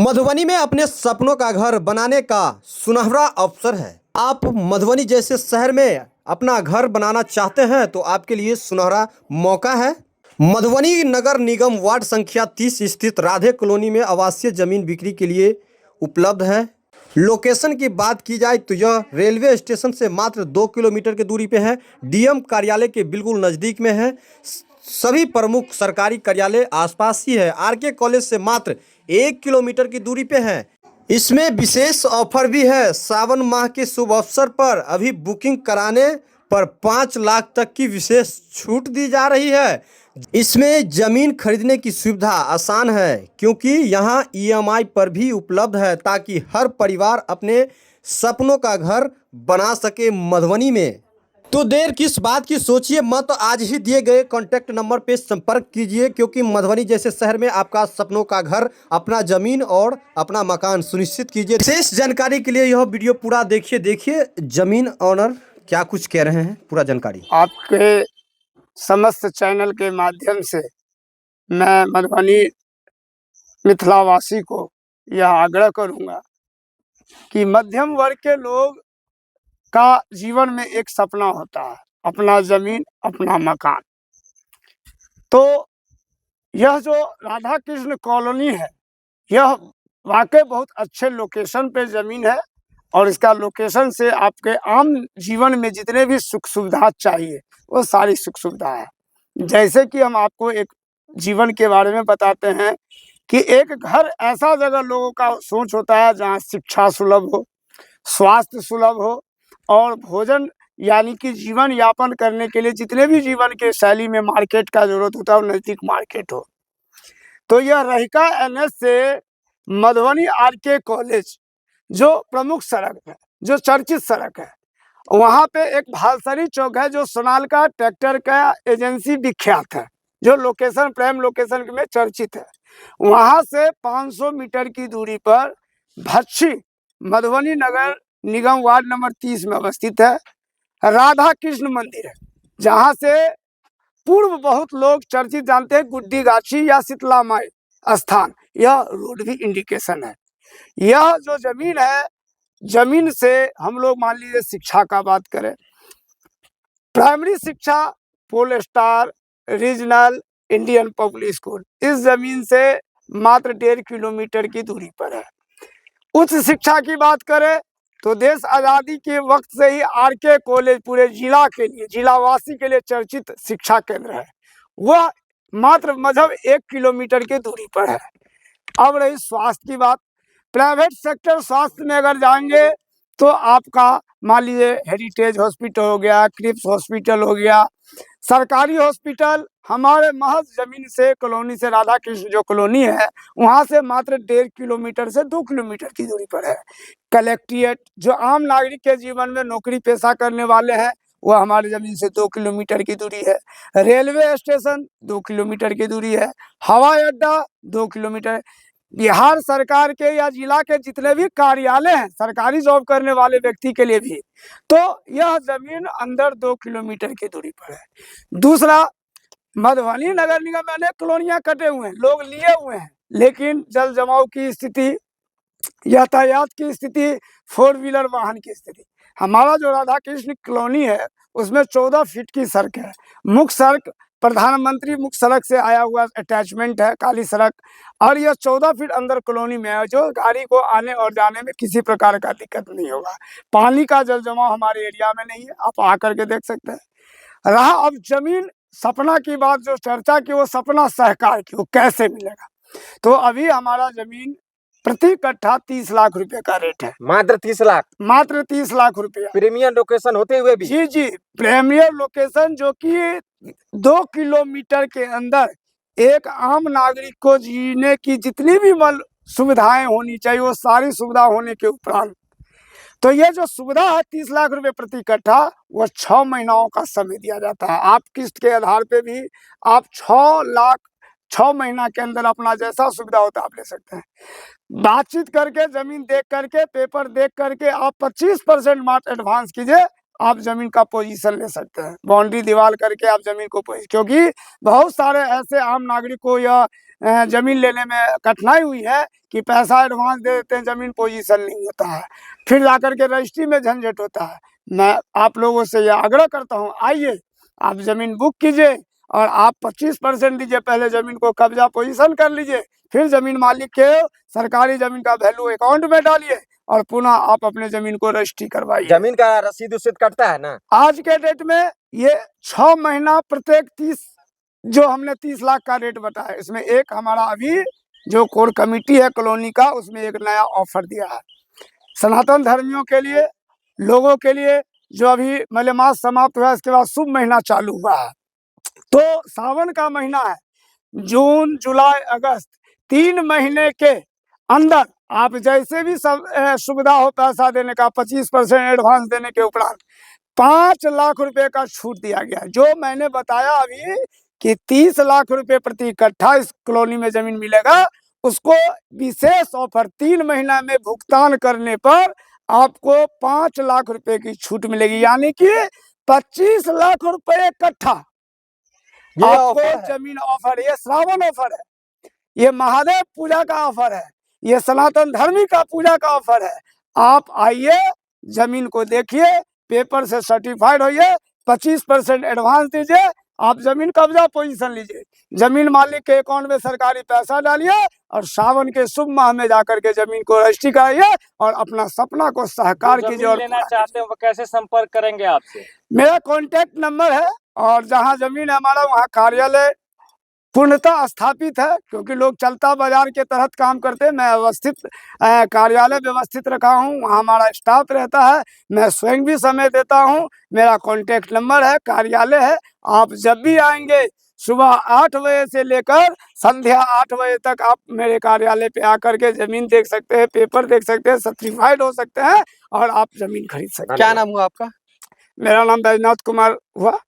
मधुबनी में अपने सपनों का घर बनाने का सुनहरा अवसर है। आप मधुबनी जैसे शहर में अपना घर बनाना चाहते हैं तो आपके लिए सुनहरा मौका है। मधुबनी नगर निगम वार्ड संख्या 30 स्थित राधे कॉलोनी में आवासीय जमीन बिक्री के लिए उपलब्ध है। लोकेशन की बात की जाए तो यह रेलवे स्टेशन से मात्र 2 किलोमीटर की दूरी पे है। डीएम कार्यालय के बिल्कुल नज़दीक में है। सभी प्रमुख सरकारी कार्यालय आसपास ही है। आरके कॉलेज से मात्र 1 किलोमीटर की दूरी पे है। इसमें विशेष ऑफर भी है। सावन माह के शुभ अवसर पर अभी बुकिंग कराने पर 5 लाख तक की विशेष छूट दी जा रही है। इसमें जमीन खरीदने की सुविधा आसान है क्योंकि यहाँ ईएमआई पर भी उपलब्ध है ताकि हर परिवार अपने सपनों का घर बना सके मधुबनी में। तो देर किस बात की, सोचिए मत, आज ही दिए गए कॉन्टैक्ट नंबर पे संपर्क कीजिए क्योंकि मधुबनी जैसे शहर में आपका सपनों का घर, अपना जमीन और अपना मकान सुनिश्चित कीजिए। विशेष जानकारी के लिए यह वीडियो पूरा देखिए जमीन ऑनर क्या कुछ कह रहे हैं, पूरा जानकारी। आपके समस्त चैनल के माध्यम से मैं मधुबनी मिथिलावासी को यह आग्रह करूंगा कि मध्यम वर्ग के लोग का जीवन में एक सपना होता है, अपना जमीन, अपना मकान। तो यह जो राधा कृष्ण कॉलोनी है, यह वाकई बहुत अच्छे लोकेशन पे जमीन है और इसका लोकेशन से आपके आम जीवन में जितने भी सुख सुविधा चाहिए वो सारी सुख सुविधा है। जैसे कि हम आपको एक जीवन के बारे में बताते हैं कि एक घर ऐसा जगह लोगों का सोच होता है जहाँ शिक्षा सुलभ हो, स्वास्थ्य सुलभ हो और भोजन यानी कि जीवन यापन करने के लिए जितने भी जीवन के शैली में मार्केट का जरूरत होता है वो नज़दीक मार्केट हो। तो यह रहिका एनएच से मधुबनी आरके कॉलेज जो प्रमुख सड़क है, जो चर्चित सड़क है, वहाँ पे एक भालसरी चौक है जो सोनालिका ट्रैक्टर का एजेंसी विख्यात है, जो लोकेशन प्राइम लोकेशन में चर्चित है। वहाँ से 500 मीटर की दूरी पर भच्छी मधुबनी नगर निगम वार्ड नंबर 30 में अवस्थित है राधा कृष्ण मंदिर है, जहाँ से पूर्व बहुत लोग चर्चित जानते हैं गुड्डी गाछी या शीतला माई स्थान, यह रोड भी इंडिकेशन है। यह जो जमीन है, जमीन से हम लोग मान लीजिए शिक्षा का बात करें, प्राइमरी शिक्षा pole star regional Indian public school इस जमीन से मात्र 1.5 किलोमीटर की दूरी पर है। उच्च शिक्षा की बात करें तो देश आज़ादी के वक्त से ही आरके कॉलेज पूरे जिला के लिए, जिलावासी के लिए चर्चित शिक्षा केंद्र है, वह मात्र मजहब 1 किलोमीटर की दूरी पर है। अब रही स्वास्थ्य की बात, प्राइवेट सेक्टर स्वास्थ्य में अगर जाएंगे तो आपका मान लीजिए हेरिटेज हॉस्पिटल हो गया, क्रिप्स हॉस्पिटल हो गया, सरकारी हॉस्पिटल हमारे महज जमीन से कॉलोनी से राधा कृष्ण जो कॉलोनी है वहाँ से मात्र 1.5 किलोमीटर से 2 किलोमीटर की दूरी पर है। कलेक्ट्रेट जो आम नागरिक के जीवन में नौकरी पेशा करने वाले हैं वह हमारी जमीन से 2 किलोमीटर की दूरी है। रेलवे स्टेशन 2 किलोमीटर की दूरी है। हवाई अड्डा 2 किलोमीटर। बिहार सरकार के या जिला के जितने भी कार्यालय हैं सरकारी जॉब करने वाले व्यक्ति के लिए भी, तो यह जमीन अंदर 2 किलोमीटर की दूरी पर है। दूसरा, मधुबनी नगर निगम में अनेक कॉलोनियां कटे हुए हैं, लोग लिए हुए हैं, लेकिन जल जमाव की स्थिति, यातायात की स्थिति, 4 व्हीलर वाहन की स्थिति, हमारा जो राधा कृष्ण कॉलोनी है उसमें 14 फीट की सड़क है। मुख्य सड़क प्रधानमंत्री मुख्य सड़क से आया हुआ अटैचमेंट है, काली सड़क, और यह 14 फीट अंदर कॉलोनी में है जो गाड़ी को आने और जाने में किसी प्रकार का दिक्कत नहीं होगा। पानी का जल जमाव हमारे एरिया में नहीं है, आप आकर के देख सकते हैं। रहा अब जमीन सपना की बात, जो चर्चा की वो सपना सहकार की, वो कैसे मिलेगा, तो अभी हमारा जमीन प्रति कट्ठा 30 लाख रुपए का रेट है। मात्र 30 लाख, मात्र 30 लाख रुपया, प्रीमियम लोकेशन होते हुए भी। जी जी, प्रीमियम लोकेशन जो कि 2 किलोमीटर के अंदर एक आम नागरिक को जीने की जितनी भी सुविधाएं होनी चाहिए वो सारी सुविधा होने के उपरांत, तो ये जो सुविधा है 30 लाख रुपए प्रति कट्ठा, वो 6 महीनाओं का समय दिया जाता है। आप किस्त के आधार पे भी आप 6 महीना के अंदर अपना जैसा सुविधा होता है आप ले सकते हैं। बातचीत करके, जमीन देख करके, पेपर देख करके आप 25% मात्र एडवांस कीजिए, आप जमीन का पोजीशन ले सकते हैं। बाउंड्री दीवार करके आप जमीन को क्योंकि बहुत सारे ऐसे आम नागरिक को यह जमीन लेने में कठिनाई हुई है कि पैसा एडवांस दे देते हैं, जमीन पोजीशन नहीं होता है, फिर जाकर के रजिस्ट्री में झंझट होता है। मैं आप लोगों से यह आग्रह करता हूँ, आइए आप जमीन बुक कीजिए और आप 25% दीजिए, पहले जमीन को कब्जा पोजीशन कर लीजिए, फिर जमीन मालिक के सरकारी जमीन का वैल्यू अकाउंट में डालिए और पुनः आप अपने जमीन को रजिस्ट्री करवाइए। जमीन का रसीद उसीद कटता है ना? आज के डेट में ये 6 महीना प्रत्येक 30, जो हमने 30 लाख का रेट बताया, इसमें एक हमारा अभी जो कोर कमेटी है कॉलोनी का, उसमें एक नया ऑफर दिया है सनातन धर्मियों के लिए, लोगों के लिए। जो अभी मलेमास समाप्त हुआ, इसके बाद शुभ महीना चालू हुआ है, तो सावन का महीना है, जून जुलाई अगस्त 3 महीने के अंदर आप जैसे भी सब सुविधा हो पैसा देने का, 25% एडवांस देने के उपरांत 5 लाख रुपए का छूट दिया गया। जो मैंने बताया अभी कि 30 लाख रुपए प्रति इकट्ठा इस कॉलोनी में जमीन मिलेगा, उसको विशेष ऑफर 3 महीना में भुगतान करने पर आपको 5 लाख रुपए की छूट मिलेगी, यानी कि 25 लाख रुपए इकट्ठा आपको जमीन ऑफर। ये श्रावण ऑफर है, ये महादेव पूजा का ऑफर है, ये सनातन धर्मी का पूजा का ऑफर है। आप आइए, जमीन को देखिए, पेपर से सर्टिफाइड होइए, 25% एडवांस दीजिए, आप जमीन कब्जा पोजीशन लीजिए, जमीन मालिक के अकाउंट में सरकारी पैसा डालिए और सावन के शुभ माह में जाकर के जमीन को रजिस्ट्री कराइए और अपना सपना को साकार कीजिए। और लेना चाहते हैं वो कैसे संपर्क करेंगे आपसे? मेरा कॉन्टेक्ट नंबर है, और जहाँ जमीन है हमारा वहाँ कार्यालय पूर्णतः स्थापित है, क्योंकि लोग चलता बाजार के तहत काम करते हैं। मैं व्यवस्थित कार्यालय व्यवस्थित रखा हूँ, वहाँ हमारा स्टाफ रहता है, मैं स्वयं भी समय देता हूँ। मेरा कॉन्टेक्ट नंबर है, कार्यालय है। आप जब भी आएंगे सुबह 8 बजे से लेकर संध्या 8 बजे तक आप मेरे कार्यालय पे आकर के जमीन देख सकते हैं, पेपर देख सकते हैं, सर्टिफाइड हो सकते हैं और आप जमीन खरीद सकते हैं। क्या नाम हुआ आपका? मेरा नाम बैजनाथ कुमार हुआ।